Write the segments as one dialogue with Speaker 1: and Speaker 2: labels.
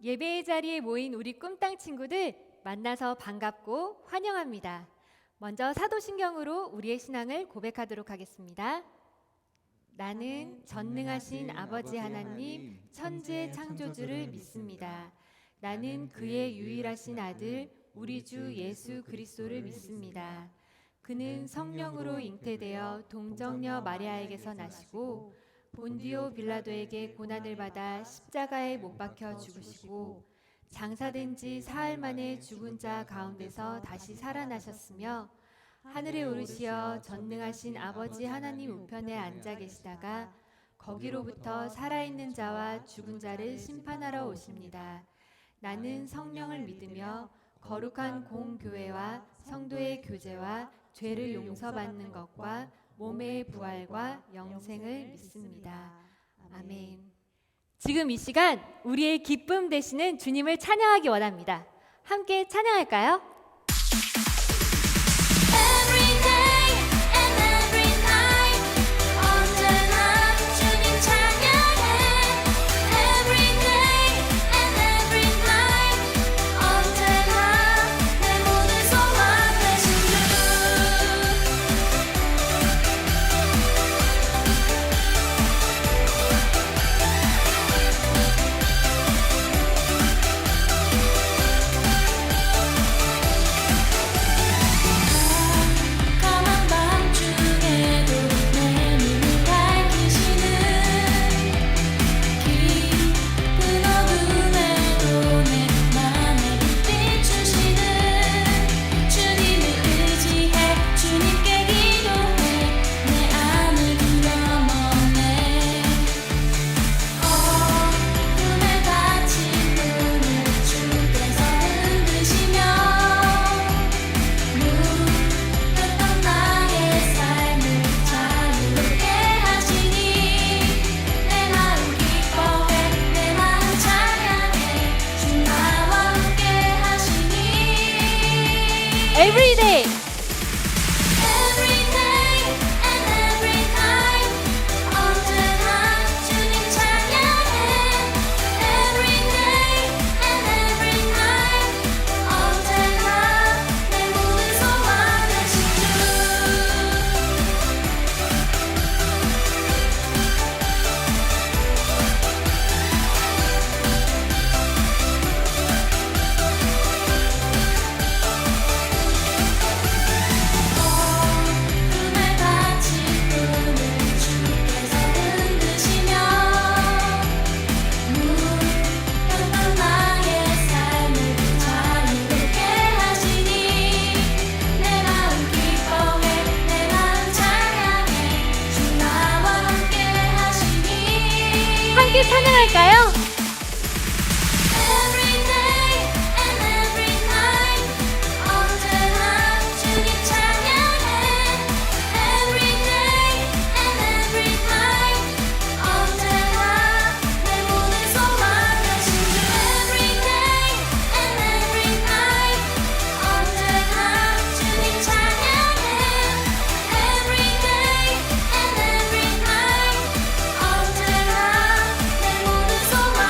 Speaker 1: 예배의 자리에 모인 우리 꿈땅 친구들 만나서 반갑고 환영합니다. 먼저 사도신경으로 우리의 신앙을 고백하도록 하겠습니다. 나는 전능하신 아버지 하나님 천지의 창조주를 믿습니다. 나는 그의 유일하신 아들 우리 주 예수 그리스도를 믿습니다. 그는 성령으로 잉태되어 동정녀 마리아에게서 나시고 본디오 빌라도에게 고난을 받아 십자가에 못 박혀 죽으시고 장사된 지 사흘 만에 죽은 자 가운데서 다시 살아나셨으며 하늘에 오르시어 전능하신 아버지 하나님 우편에 앉아 계시다가 거기로부터 살아있는 자와 죽은 자를 심판하러 오십니다. 나는 성령을 믿으며 거룩한 공교회와 성도의 교제와 죄를 용서받는 것과 몸의 부활과 영생을 믿습니다. 아멘. 지금 이 시간 우리의 기쁨 되시는 주님을 찬양하기 원합니다. 함께 찬양할까요?
Speaker 2: Every day and every night 언제나 주님 찬양해 Every day and every night 언제나 내 모든 소망 되신 주 까만 밤중에도 내 눈을 밝히시는 깊은 어둠에도 내 맘에 빛 주시는 주님을 의지해 주님께 기도해 내 안을 두려움 없네 어둠에 닫힌 문을 주께서 흔드시며 무릇던 나의 삶을 자유롭게 하시니 내 마음 기뻐해 내 마음 찬양해 주 나와 함께 하시니
Speaker 1: Every day!
Speaker 2: Every day and every night 언제나 주님 찬양해 Every day and every night 언제나 내 모든 소망 되신 어둠에 닫힌 문을 주께서 흔드시며 무릇던 나의 삶을 자유롭게 하시니 내 마음 기뻐해 내 마음 찬양해 주 나와 함께 하시니
Speaker 1: 함께 찬양할까요?
Speaker 2: Every day and every night 언제나 주님 찬양해 Every day and every night 언제나 내 모든 소망 되신 주 Every day and every night 언제나 주님 찬양해 Every day and every night 언제나 내 모든 소망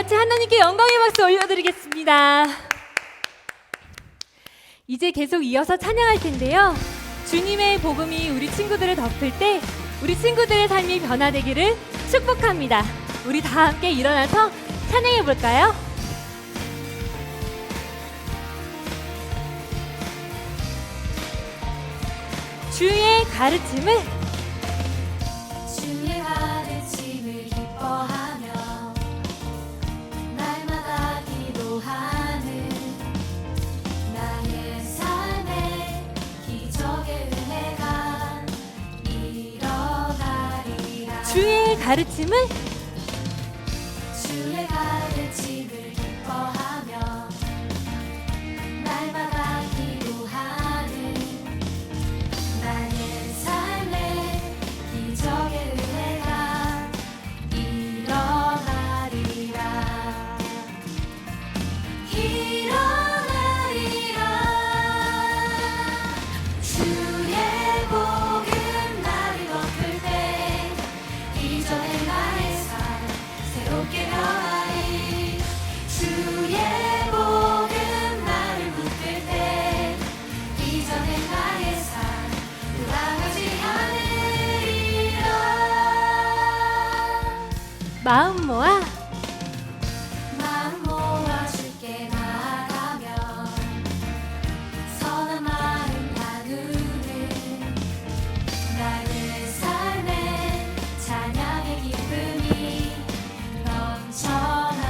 Speaker 1: 같이 하나님께 영광의 박수 올려드리겠습니다. 이제 계속 이어서 찬양할 텐데요. 주님의 복음이 우리 친구들을 덮을 때 우리 친구들의 삶이 변화되기를 축복합니다. 우리 다 함께 일어나서 찬양해 볼까요? 주의 가르침을
Speaker 2: 주의 가르침을 기뻐하며 날마다 기도하는 나의 삶에 기적의 은혜가 일어나리라.
Speaker 1: 주의 가르침을
Speaker 2: 주의 가르침을 기뻐하며 날마다 기도하는 나의 삶에 기적의 은혜가 일어나리라. 주의 복음 나를 덮을 때 이전의 나의 삶 새롭게 변하리. 주의 복음 나를 붙들 때 이전의 나의 삶 돌아가지 않으리라.
Speaker 1: 마음 모아
Speaker 2: 마음 모아 주께 나아가며 선한 마음 나누는 나의 삶에 찬양의 기쁨이 넘쳐나리라.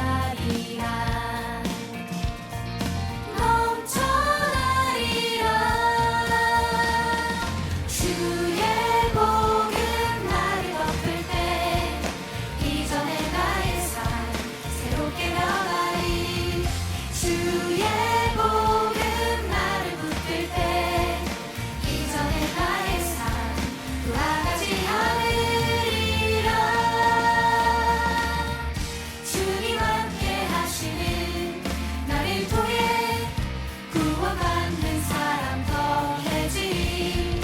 Speaker 2: 주의 복음 나를 덮을 때 이전의 나의 삶 새롭게 변하리. 주의 복음 나를 붙들 때 이전의 나의 삶 돌아가지 않으리라. 주님 함께 하시는 나를 통해 구원받는 사람 더해지리.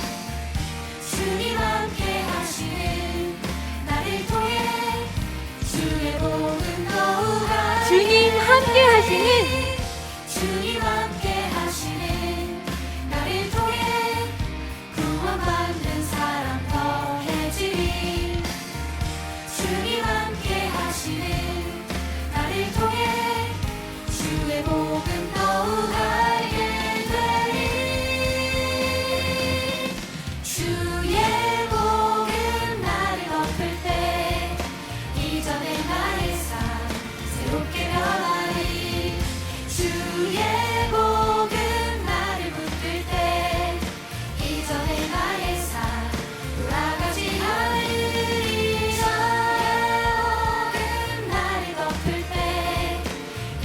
Speaker 2: 주님 함께 하시는 나를 통해 주의 복음 더욱
Speaker 1: 주님 함께 하시는
Speaker 2: 주님 함께 하시는 나를 통해 구원받는 사람 더해지리. 주님 함께 하시는 나를 통해 주의 복음 더욱 알게 되리. 주의 복음 나를 덮을 때 이전의 나의 삶 새롭게 변하리. 주의 복음 나를 붙들 때 이전의 나의 삶 돌아가지 않으리라. 복음 나를 덮을 때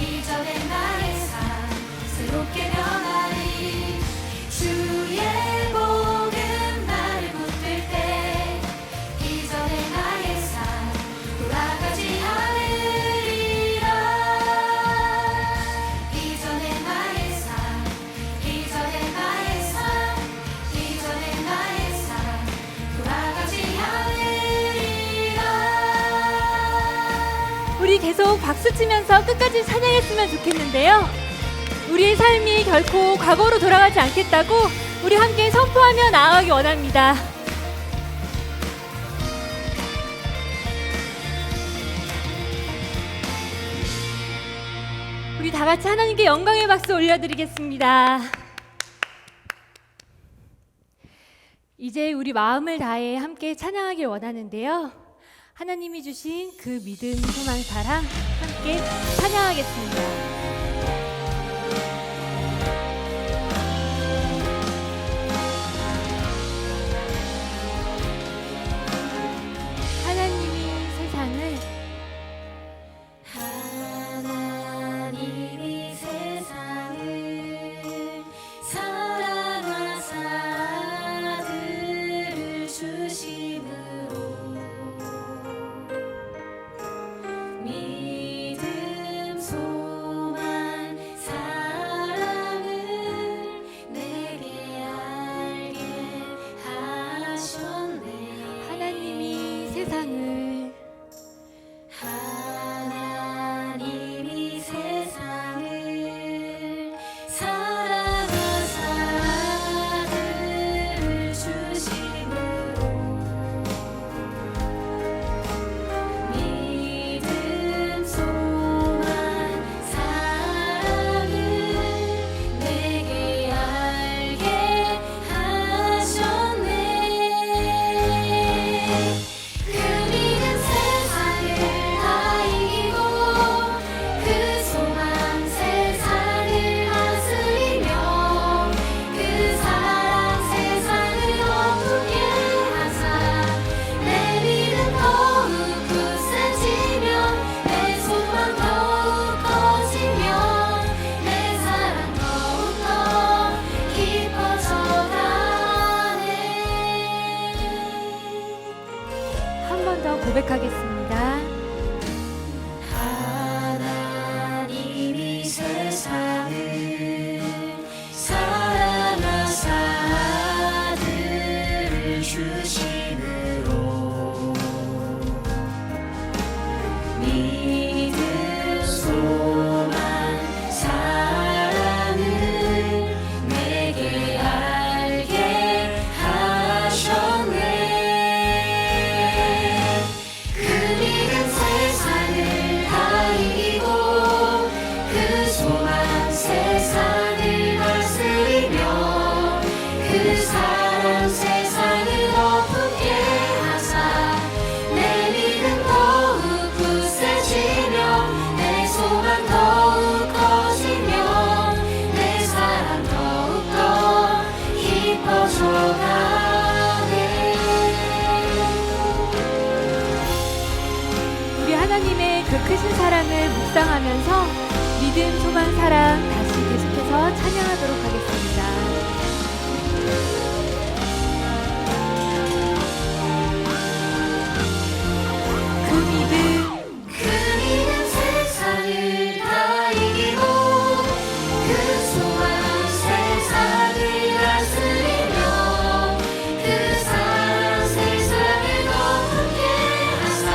Speaker 2: 이전의 나의 삶 새롭게 변하리. 주의 복음 나를 붙들 때 이전의 나의 삶 돌아가지 않으리라. 이전의 나의 삶 이전의 나의 삶 이전의 나의 삶 돌아가지 않으리라.
Speaker 1: 우리 계속 박수 치면서 끝까지 찬양했으면 좋겠는데요. 우리의 삶이 결코 과거로 돌아가지 않겠다고 우리 함께 선포하며 나아가기 원합니다. 우리 다 같이 하나님께 영광의 박수 올려드리겠습니다. 이제 우리 마음을 다해 함께 찬양하길 원하는데요. 하나님이 주신 그 믿음, 소망, 사랑 함께 찬양하겠습니다. 하나님이 세상을
Speaker 2: 하나님이 세상을 사랑하사 아들을 주심으로 믿음 소망
Speaker 1: 고백하겠습니다.
Speaker 2: 하나님이 세상을 사랑하사 아들을 주심으로 믿음 소망 사랑을 내게 알게 하셨네. 그 믿음 세상을 다 이기고 그 소망 세상을 다스리며 그 사랑 세상을 덮게 하사 내 믿음 더욱 굳세지며 내 소망 더욱 커지며 내 사랑 더욱더 깊어져가네.
Speaker 1: 우리 하나님의 그 크신 사랑을 묵상하면서 믿음, 소망, 사랑 다시 계속해서 찬양하도록 하겠습니다. 그 믿음,
Speaker 2: 그 믿음 세상을 다 이기고 그 소망 세상을 다스리며 그 사랑 세상을 덮게 하사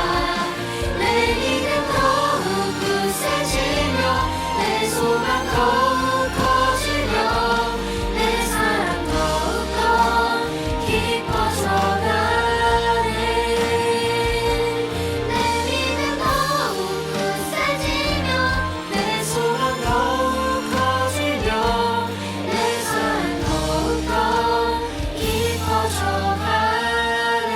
Speaker 2: 내 믿음 더욱 굳세지며 내 소망 더욱 커지며 내 사랑 더욱더 깊어져가네. 내 믿음 더욱 굳세지며 내 소망 더욱 커지며 내 사랑 더욱더 깊어져가네.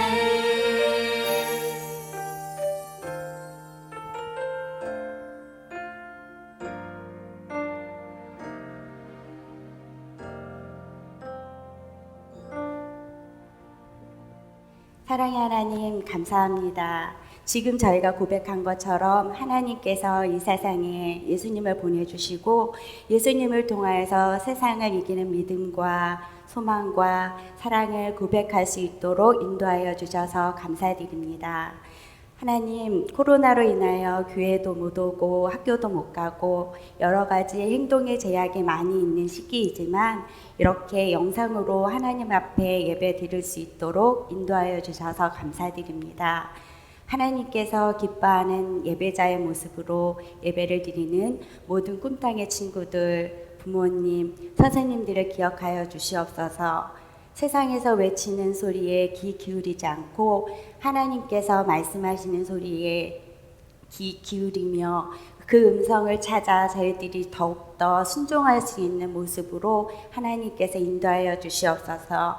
Speaker 3: 사랑의 하나님, 감사합니다. 지금 저희가 고백한 것처럼 하나님께서 이 세상에 예수님을 보내주시고 예수님을 통하여서 세상을 이기는 믿음과 소망과 사랑을 고백할 수 있도록 인도하여 주셔서 감사드립니다. 하나님, 코로나로 인하여 교회도 못 오고 학교도 못 가고 여러 가지 행동의 제약이 많이 있는 시기이지만 이렇게 영상으로 하나님 앞에 예배 드릴 수 있도록 인도하여 주셔서 감사드립니다. 하나님께서 기뻐하는 예배자의 모습으로 예배를 드리는 모든 꿈땅의 친구들, 부모님, 선생님들을 기억하여 주시옵소서. 세상에서 외치는 소리에 귀 기울이지 않고 하나님께서 말씀하시는 소리에 귀 기울이며 그 음성을 찾아 저희들이 더욱더 순종할 수 있는 모습으로 하나님께서 인도하여 주시옵소서.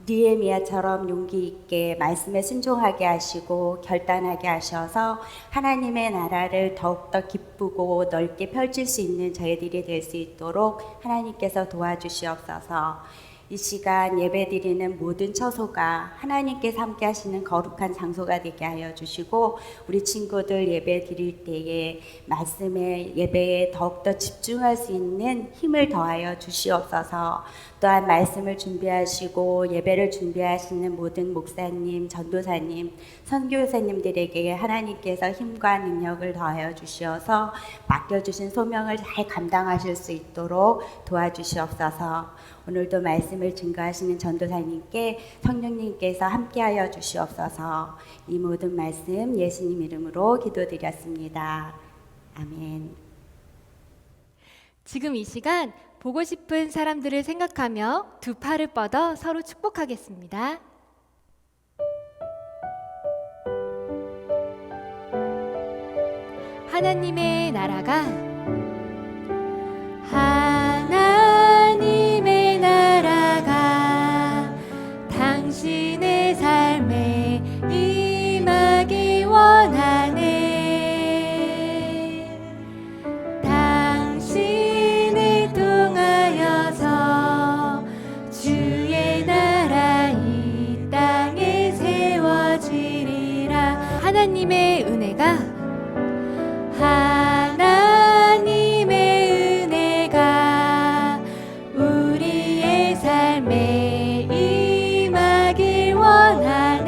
Speaker 3: 느헤미야처럼 용기 있게 말씀에 순종하게 하시고 결단하게 하셔서 하나님의 나라를 더욱더 기쁘고 넓게 펼칠 수 있는 저희들이 될 수 있도록 하나님께서 도와주시옵소서. 이 시간 예배드리는 모든 처소가 하나님께서 함께 하시는 거룩한 장소가 되게 하여 주시고 우리 친구들 예배 드릴 때에 말씀에 예배에 더욱더 집중할 수 있는 힘을 더하여 주시옵소서. 또한 말씀을 준비하시고 예배를 준비하시는 모든 목사님, 전도사님, 선교사님들에게 하나님께서 힘과 능력을 더하여 주시어서 맡겨주신 소명을 잘 감당하실 수 있도록 도와주시옵소서. 오늘도 말씀을 증거하시는 전도사님께 성령님께서 함께하여 주시옵소서. 이 모든 말씀 예수님 이름으로 기도드렸습니다. 아멘.
Speaker 1: 지금 이 시간 보고 싶은 사람들을 생각하며 두 팔을 뻗어 서로 축복하겠습니다. 하나님의 나라가 하나님의 나라가 당신의 삶에 임하기 원하네. 당신을 통하여서 주의 나라 이 땅에 세워지리라. 하나님의 은혜가 하나님의 은혜가 우리의 삶에 임하길 원하네.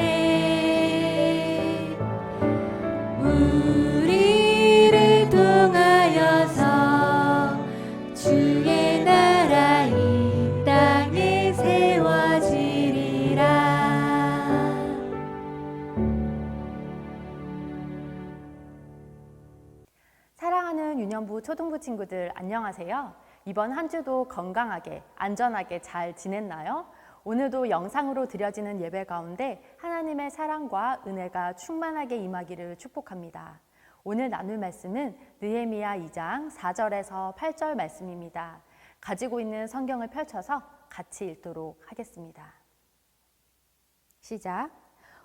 Speaker 4: 중등부, 초등부 친구들 안녕하세요. 이번 한 주도 건강하게, 안전하게 잘 지냈나요? 오늘도 영상으로 드려지는 예배 가운데 하나님의 사랑과 은혜가 충만하게 임하기를 축복합니다. 오늘 나눌 말씀은 느헤미야 2장 4절에서 8절 말씀입니다. 가지고 있는 성경을 펼쳐서 같이 읽도록 하겠습니다. 시작.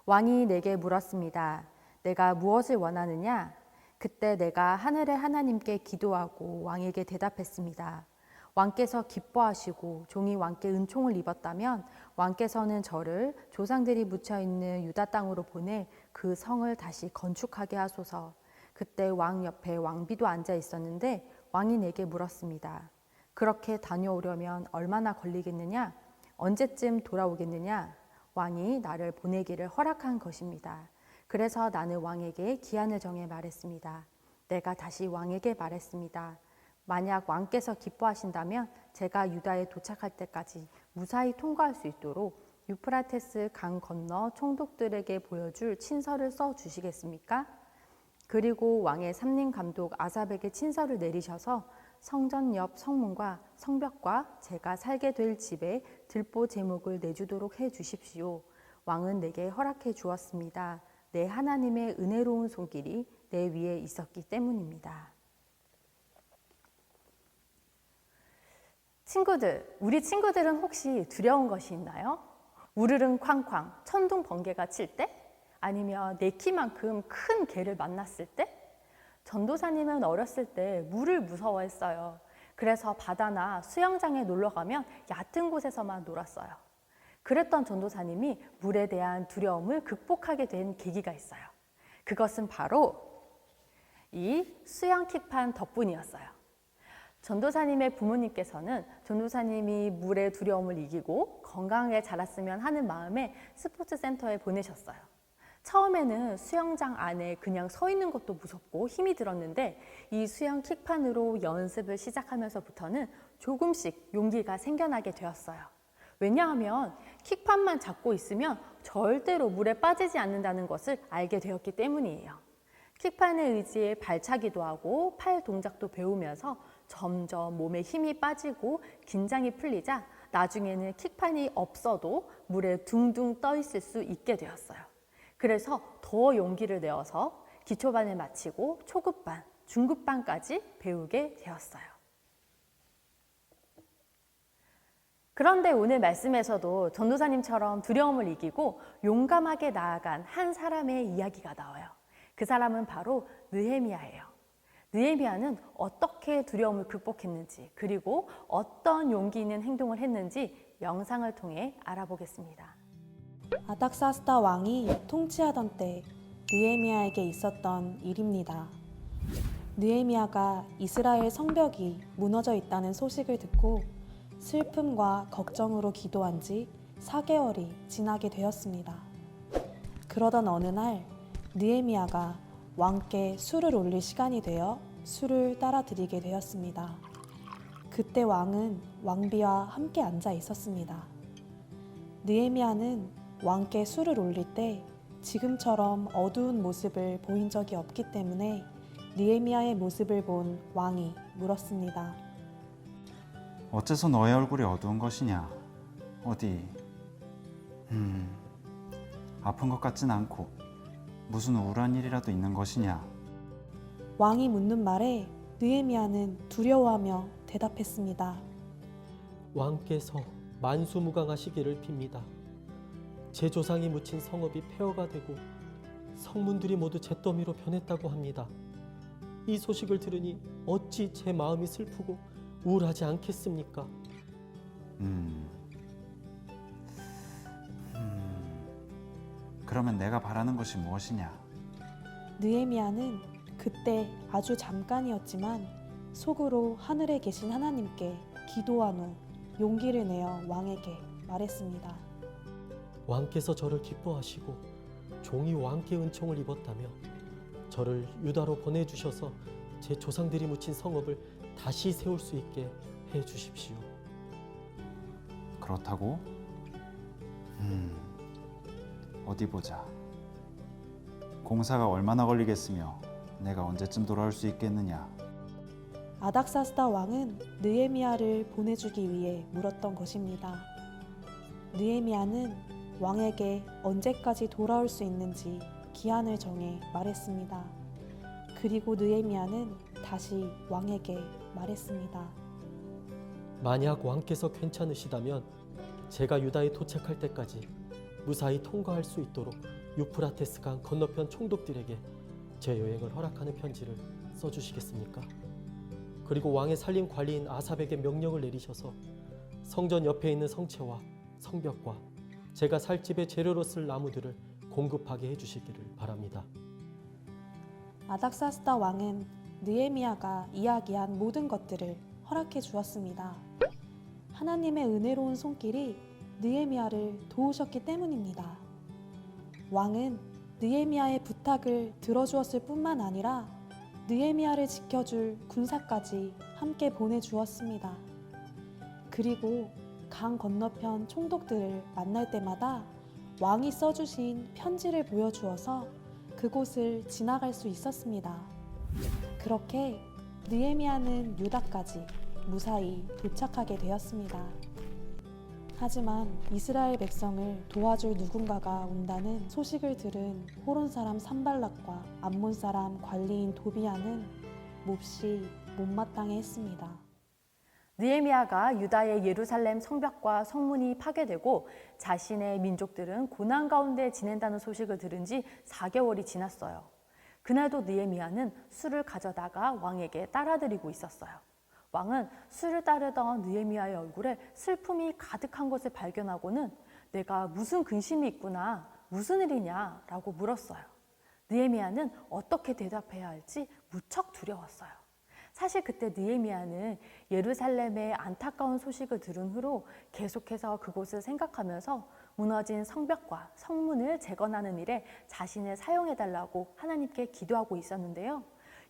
Speaker 4: 왕이 내게 물었습니다. 내가 무엇을 원하느냐? 그때 내가 하늘의 하나님께 기도하고 왕에게 대답했습니다. 왕께서 기뻐하시고 종이 왕께 은총을 입었다면 왕께서는 저를 조상들이 묻혀 있는 유다 땅으로 보내 그 성을 다시 건축하게 하소서. 그때 왕 옆에 왕비도 앉아 있었는데 왕이 내게 물었습니다. 그렇게 다녀오려면 얼마나 걸리겠느냐? 언제쯤 돌아오겠느냐? 왕이 나를 보내기를 허락한 것입니다. 그래서 나는 왕에게 기한을 정해 말했습니다. 내가 다시 왕에게 말했습니다. 만약 왕께서 기뻐하신다면 제가 유다에 도착할 때까지 무사히 통과할 수 있도록 유프라테스 강 건너 총독들에게 보여줄 친서를 써 주시겠습니까? 그리고 왕의 삼림 감독 아삽에게 친서를 내리셔서 성전 옆 성문과 성벽과 제가 살게 될 집에 들보 제목을 내주도록 해 주십시오. 왕은 내게 허락해 주었습니다. 내 하나님의 은혜로운 손길이 내 위에 있었기 때문입니다. 친구들, 우리 친구들은 혹시 두려운 것이 있나요? 우르릉 쾅쾅 천둥 번개가 칠 때? 아니면 내 키만큼 큰 개를 만났을 때? 전도사님은 어렸을 때 물을 무서워했어요. 그래서 바다나 수영장에 놀러 가면 얕은 곳에서만 놀았어요. 그랬던 전도사님이 물에 대한 두려움을 극복하게 된 계기가 있어요. 그것은 바로 이 수영 킥판 덕분이었어요. 전도사님의 부모님께서는 전도사님이 물의 두려움을 이기고 건강하게 자랐으면 하는 마음에 스포츠 센터에 보내셨어요. 처음에는 수영장 안에 그냥 서 있는 것도 무섭고 힘이 들었는데 이 수영 킥판으로 연습을 시작하면서부터는 조금씩 용기가 생겨나게 되었어요. 왜냐하면 킥판만 잡고 있으면 절대로 물에 빠지지 않는다는 것을 알게 되었기 때문이에요. 킥판에 의지해 발차기도 하고 팔 동작도 배우면서 점점 몸에 힘이 빠지고 긴장이 풀리자 나중에는 킥판이 없어도 물에 둥둥 떠 있을 수 있게 되었어요. 그래서 더 용기를 내어서 기초반을 마치고 초급반, 중급반까지 배우게 되었어요. 그런데 오늘 말씀에서도 전도사님처럼 두려움을 이기고 용감하게 나아간 한 사람의 이야기가 나와요. 그 사람은 바로 느헤미야예요. 느헤미야는 어떻게 두려움을 극복했는지 그리고 어떤 용기 있는 행동을 했는지 영상을 통해 알아보겠습니다.
Speaker 5: 아닥사스다 왕이 통치하던 때 느헤미야에게 있었던 일입니다. 느헤미야가 이스라엘 성벽이 무너져 있다는 소식을 듣고 슬픔과 걱정으로 기도한 지 4개월이 지나게 되었습니다. 그러던 어느 날 느헤미야가 왕께 술을 올릴 시간이 되어 술을 따라 드리게 되었습니다. 그때 왕은 왕비와 함께 앉아 있었습니다. 느헤미야는 왕께 술을 올릴 때 지금처럼 어두운 모습을 보인 적이 없기 때문에 느헤미야의 모습을 본 왕이 물었습니다.
Speaker 6: 어째서 너의 얼굴이 어두운 것이냐? 어디? 아픈 것 같진 않고 무슨 우울한 일이라도 있는 것이냐?
Speaker 5: 왕이 묻는 말에 느헤미야는 두려워하며 대답했습니다.
Speaker 7: 왕께서 만수무강하시기를 빕니다. 제 조상이 묻힌 성읍이 폐허가 되고 성문들이 모두 잿더미로 변했다고 합니다. 이 소식을 들으니 어찌 제 마음이 슬프고 우울하지 않겠습니까?
Speaker 6: 그러면 내가 바라는 것이 무엇이냐?
Speaker 5: 느헤미야는 그때 아주 잠깐이었지만 속으로 하늘에 계신 하나님께 기도한 후 용기를 내어 왕에게 말했습니다.
Speaker 7: 왕께서 저를 기뻐하시고 종이 왕께 은총을 입었다며 저를 유다로 보내주셔서 제 조상들이 묻힌 성읍을 다시 세울 수 있게 해주십시오.
Speaker 6: 그렇다고? 어디 보자. 공사가 얼마나 걸리겠으며 내가 언제쯤 돌아올 수 있겠느냐?
Speaker 5: 아닥사스다 왕은 느헤미야를 보내주기 위해 물었던 것입니다. 느헤미야는 왕에게 언제까지 돌아올 수 있는지 기한을 정해 말했습니다. 그리고 느헤미야는 다시 왕에게 말했습니다.
Speaker 7: 만약 왕께서 괜찮으시다면 제가 유다에 도착할 때까지 무사히 통과할 수 있도록 유프라테스 강 건너편 총독들에게 제 여행을 허락하는 편지를 써주시겠습니까? 그리고 왕의 살림 관리인 아삽에게 명령을 내리셔서 성전 옆에 있는 성채와 성벽과 제가 살 집의 재료로 쓸 나무들을 공급하게 해주시기를 바랍니다.
Speaker 5: 아닥사스다 왕은 느헤미야가 이야기한 모든 것들을 허락해 주었습니다. 하나님의 은혜로운 손길이 느헤미야를 도우셨기 때문입니다. 왕은 느헤미야의 부탁을 들어주었을 뿐만 아니라 느헤미야를 지켜줄 군사까지 함께 보내주었습니다. 그리고 강 건너편 총독들을 만날 때마다 왕이 써주신 편지를 보여주어서 그곳을 지나갈 수 있었습니다. 그렇게 느헤미야는 유다까지 무사히 도착하게 되었습니다. 하지만 이스라엘 백성을 도와줄 누군가가 온다는 소식을 들은 호론 사람 산발락과 암몬 사람 관리인 도비야는 몹시 못마땅해 했습니다.
Speaker 4: 느헤미야가 유다의 예루살렘 성벽과 성문이 파괴되고 자신의 민족들은 고난 가운데 지낸다는 소식을 들은 지 4개월이 지났어요. 그날도 느헤미야는 술을 가져다가 왕에게 따라드리고 있었어요. 왕은 술을 따르던 느헤미야의 얼굴에 슬픔이 가득한 것을 발견하고는 내가 무슨 근심이 있구나, 무슨 일이냐 라고 물었어요. 느헤미야는 어떻게 대답해야 할지 무척 두려웠어요. 사실 그때 느헤미야는 예루살렘의 안타까운 소식을 들은 후로 계속해서 그곳을 생각하면서 무너진 성벽과 성문을 재건하는 일에 자신을 사용해달라고 하나님께 기도하고 있었는데요.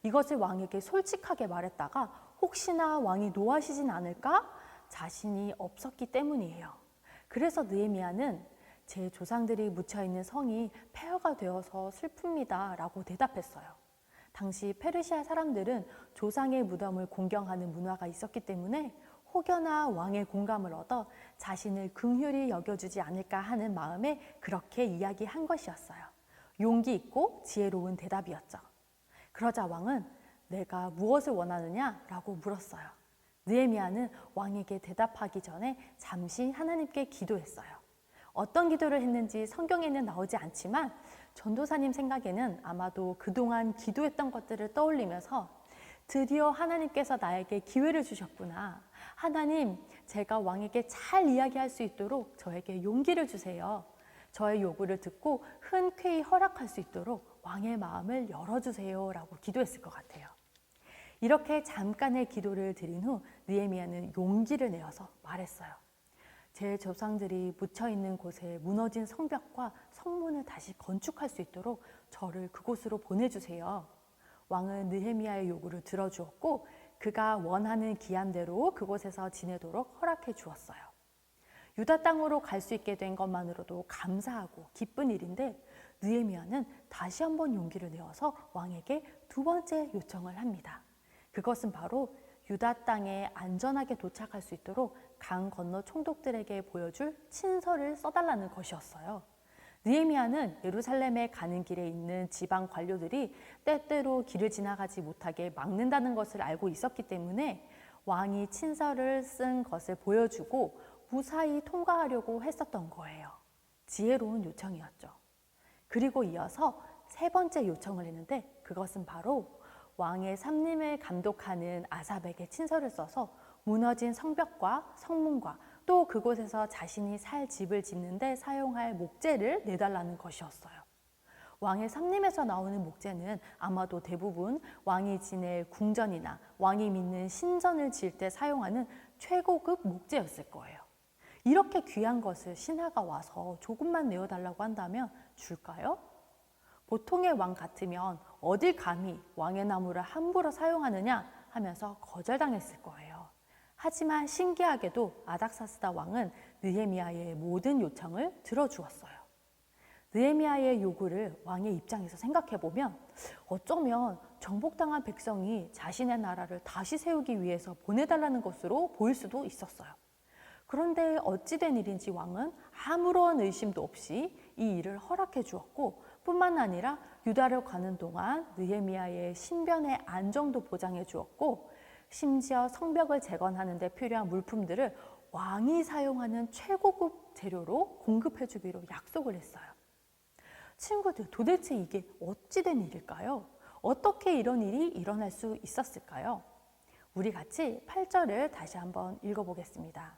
Speaker 4: 이것을 왕에게 솔직하게 말했다가 혹시나 왕이 노하시진 않을까 자신이 없었기 때문이에요. 그래서 느헤미야는 제 조상들이 묻혀있는 성이 폐허가 되어서 슬픕니다 라고 대답했어요. 당시 페르시아 사람들은 조상의 무덤을 공경하는 문화가 있었기 때문에 혹여나 왕의 공감을 얻어 자신을 긍휼히 여겨주지 않을까 하는 마음에 그렇게 이야기한 것이었어요. 용기 있고 지혜로운 대답이었죠. 그러자 왕은 내가 무엇을 원하느냐? 라고 물었어요. 느헤미야는 왕에게 대답하기 전에 잠시 하나님께 기도했어요. 어떤 기도를 했는지 성경에는 나오지 않지만 전도사님 생각에는 아마도 그동안 기도했던 것들을 떠올리면서 드디어 하나님께서 나에게 기회를 주셨구나. 하나님, 제가 왕에게 잘 이야기할 수 있도록 저에게 용기를 주세요. 저의 요구를 듣고 흔쾌히 허락할 수 있도록 왕의 마음을 열어주세요 라고 기도했을 것 같아요. 이렇게 잠깐의 기도를 드린 후 느헤미야는 용기를 내어서 말했어요. 제 조상들이 묻혀있는 곳에 무너진 성벽과 성문을 다시 건축할 수 있도록 저를 그곳으로 보내주세요. 왕은 느헤미야의 요구를 들어주었고 그가 원하는 기한대로 그곳에서 지내도록 허락해 주었어요. 유다 땅으로 갈 수 있게 된 것만으로도 감사하고 기쁜 일인데 느헤미야는 다시 한번 용기를 내어서 왕에게 두 번째 요청을 합니다. 그것은 바로 유다 땅에 안전하게 도착할 수 있도록 강 건너 총독들에게 보여줄 친서를 써달라는 것이었어요. 느헤미야는 예루살렘에 가는 길에 있는 지방 관료들이 때때로 길을 지나가지 못하게 막는다는 것을 알고 있었기 때문에 왕이 친서를 쓴 것을 보여주고 무사히 통과하려고 했었던 거예요. 지혜로운 요청이었죠. 그리고 이어서 세 번째 요청을 했는데 그것은 바로 왕의 삶림을 감독하는 아삽에게 친서를 써서 무너진 성벽과 성문과 또 그곳에서 자신이 살 집을 짓는 데 사용할 목재를 내달라는 것이었어요. 왕의 삶림에서 나오는 목재는 아마도 대부분 왕이 지낼 궁전이나 왕이 믿는 신전을 지을 때 사용하는 최고급 목재였을 거예요. 이렇게 귀한 것을 신하가 와서 조금만 내어달라고 한다면 줄까요? 보통의 왕 같으면 어딜 감히 왕의 나무를 함부로 사용하느냐 하면서 거절당했을 거예요. 하지만 신기하게도 아닥사스다 왕은 느헤미야의 모든 요청을 들어주었어요. 느헤미야의 요구를 왕의 입장에서 생각해 보면 어쩌면 정복당한 백성이 자신의 나라를 다시 세우기 위해서 보내달라는 것으로 보일 수도 있었어요. 그런데 어찌된 일인지 왕은 아무런 의심도 없이 이 일을 허락해 주었고, 뿐만 아니라 유다를 가는 동안 느헤미야의 신변의 안정도 보장해 주었고, 심지어 성벽을 재건하는 데 필요한 물품들을 왕이 사용하는 최고급 재료로 공급해 주기로 약속을 했어요. 친구들, 도대체 이게 어찌된 일일까요? 어떻게 이런 일이 일어날 수 있었을까요? 우리 같이 8절을 다시 한번 읽어보겠습니다.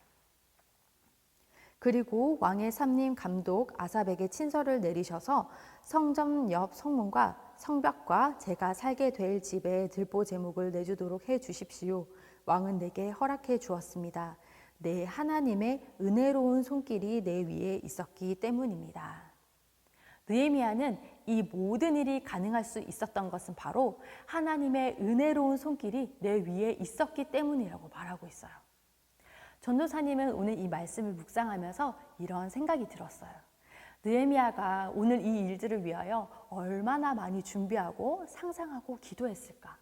Speaker 4: 그리고 왕의 삼림 감독 아삽에게 친서를 내리셔서 성전 옆 성문과 성벽과 제가 살게 될 집에 들보 제목을 내주도록 해 주십시오. 왕은 내게 허락해 주었습니다. 내 하나님의 은혜로운 손길이 내 위에 있었기 때문입니다. 느헤미야는 이 모든 일이 가능할 수 있었던 것은 바로 하나님의 은혜로운 손길이 내 위에 있었기 때문이라고 말하고 있어요. 전도사님은 오늘 이 말씀을 묵상하면서 이런 생각이 들었어요. 느헤미야가 오늘 이 일들을 위하여 얼마나 많이 준비하고 상상하고 기도했을까.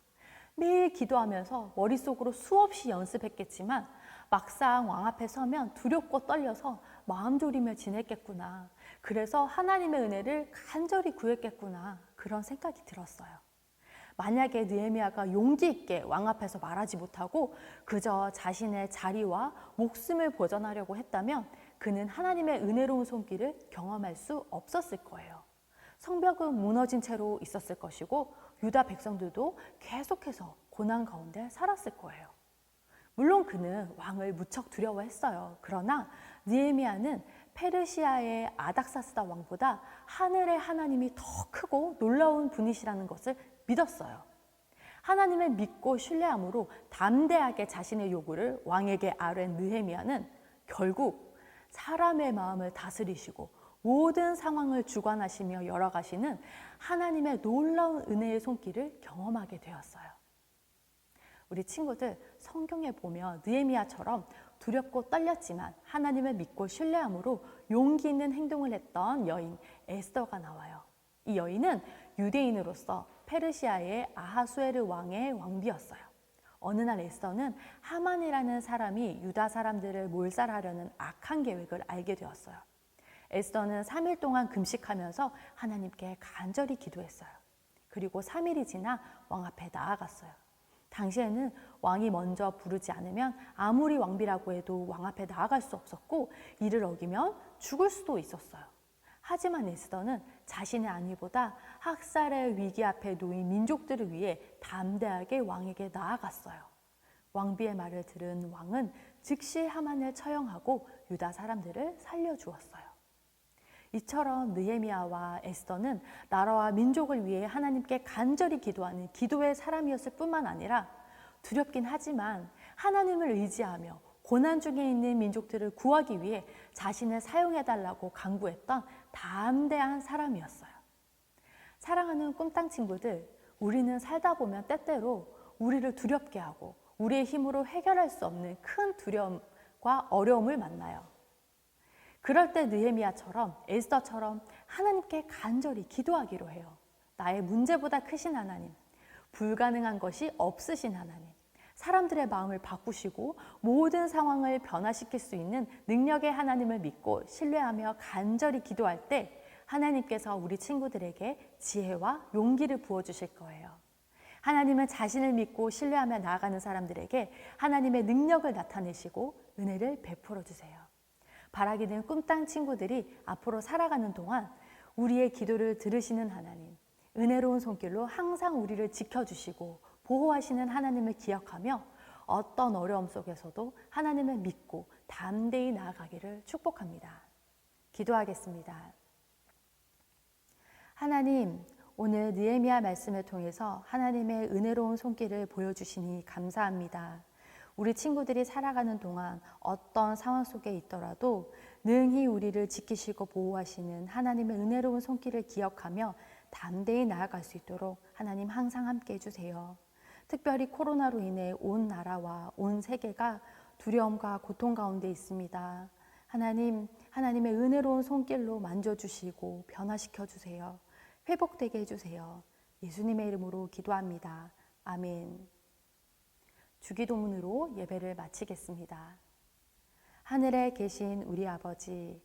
Speaker 4: 매일 기도하면서 머릿속으로 수없이 연습했겠지만 막상 왕 앞에 서면 두렵고 떨려서 마음 졸이며 지냈겠구나. 그래서 하나님의 은혜를 간절히 구했겠구나. 그런 생각이 들었어요. 만약에 느헤미야가 용기 있게 왕 앞에서 말하지 못하고 그저 자신의 자리와 목숨을 보전하려고 했다면 그는 하나님의 은혜로운 손길을 경험할 수 없었을 거예요. 성벽은 무너진 채로 있었을 것이고 유다 백성들도 계속해서 고난 가운데 살았을 거예요. 물론 그는 왕을 무척 두려워했어요. 그러나 느헤미야는 페르시아의 아닥사스다 왕보다 하늘의 하나님이 더 크고 놀라운 분이시라는 것을 믿었어요. 하나님을 믿고 신뢰함으로 담대하게 자신의 요구를 왕에게 아뢰는 느헤미야는 결국 사람의 마음을 다스리시고 모든 상황을 주관하시며 열어가시는 하나님의 놀라운 은혜의 손길을 경험하게 되었어요. 우리 친구들, 성경에 보면 느헤미야처럼 두렵고 떨렸지만 하나님을 믿고 신뢰함으로 용기 있는 행동을 했던 여인 에스더가 나와요. 이 여인은 유대인으로서 페르시아의 아하수에르 왕의 왕비였어요. 어느 날 에스더는 하만이라는 사람이 유다 사람들을 몰살하려는 악한 계획을 알게 되었어요. 에스더는 3일 동안 금식하면서 하나님께 간절히 기도했어요. 그리고 3일이 지나 왕 앞에 나아갔어요. 당시에는 왕이 먼저 부르지 않으면 아무리 왕비라고 해도 왕 앞에 나아갈 수 없었고 이를 어기면 죽을 수도 있었어요. 하지만 에스더는 자신의 안위보다 학살의 위기 앞에 놓인 민족들을 위해 담대하게 왕에게 나아갔어요. 왕비의 말을 들은 왕은 즉시 하만을 처형하고 유다 사람들을 살려주었어요. 이처럼 느헤미야와 에스더는 나라와 민족을 위해 하나님께 간절히 기도하는 기도의 사람이었을 뿐만 아니라 두렵긴 하지만 하나님을 의지하며 고난 중에 있는 민족들을 구하기 위해 자신을 사용해달라고 간구했던 담대한 사람이었어요. 사랑하는 꿈땅 친구들, 우리는 살다 보면 때때로 우리를 두렵게 하고 우리의 힘으로 해결할 수 없는 큰 두려움과 어려움을 만나요. 그럴 때 느헤미야처럼 에스더처럼 하나님께 간절히 기도하기로 해요. 나의 문제보다 크신 하나님, 불가능한 것이 없으신 하나님, 사람들의 마음을 바꾸시고 모든 상황을 변화시킬 수 있는 능력의 하나님을 믿고 신뢰하며 간절히 기도할 때 하나님께서 우리 친구들에게 지혜와 용기를 부어주실 거예요. 하나님은 자신을 믿고 신뢰하며 나아가는 사람들에게 하나님의 능력을 나타내시고 은혜를 베풀어 주세요. 바라기는 꿈땅 친구들이 앞으로 살아가는 동안 우리의 기도를 들으시는 하나님, 은혜로운 손길로 항상 우리를 지켜주시고 보호하시는 하나님을 기억하며 어떤 어려움 속에서도 하나님을 믿고 담대히 나아가기를 축복합니다. 기도하겠습니다. 하나님, 오늘 느헤미야 말씀을 통해서 하나님의 은혜로운 손길을 보여주시니 감사합니다. 우리 친구들이 살아가는 동안 어떤 상황 속에 있더라도 능히 우리를 지키시고 보호하시는 하나님의 은혜로운 손길을 기억하며 담대히 나아갈 수 있도록 하나님 항상 함께 해주세요. 특별히 코로나로 인해 온 나라와 온 세계가 두려움과 고통 가운데 있습니다. 하나님, 하나님의 은혜로운 손길로 만져주시고 변화시켜 주세요. 회복되게 해주세요. 예수님의 이름으로 기도합니다. 아멘. 주기도문으로 예배를 마치겠습니다. 하늘에 계신 우리 아버지,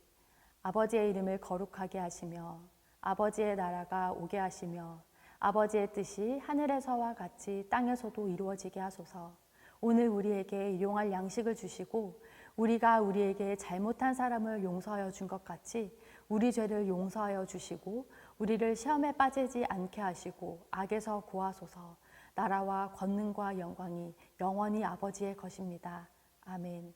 Speaker 4: 아버지의 이름을 거룩하게 하시며 아버지의 나라가 오게 하시며 아버지의 뜻이 하늘에서와 같이 땅에서도 이루어지게 하소서. 오늘 우리에게 일용할 양식을 주시고 우리가 우리에게 잘못한 사람을 용서하여 준 것 같이 우리 죄를 용서하여 주시고 우리를 시험에 빠지지 않게 하시고 악에서 구하소서. 나라와 권능과 영광이 영원히 아버지의 것입니다. 아멘.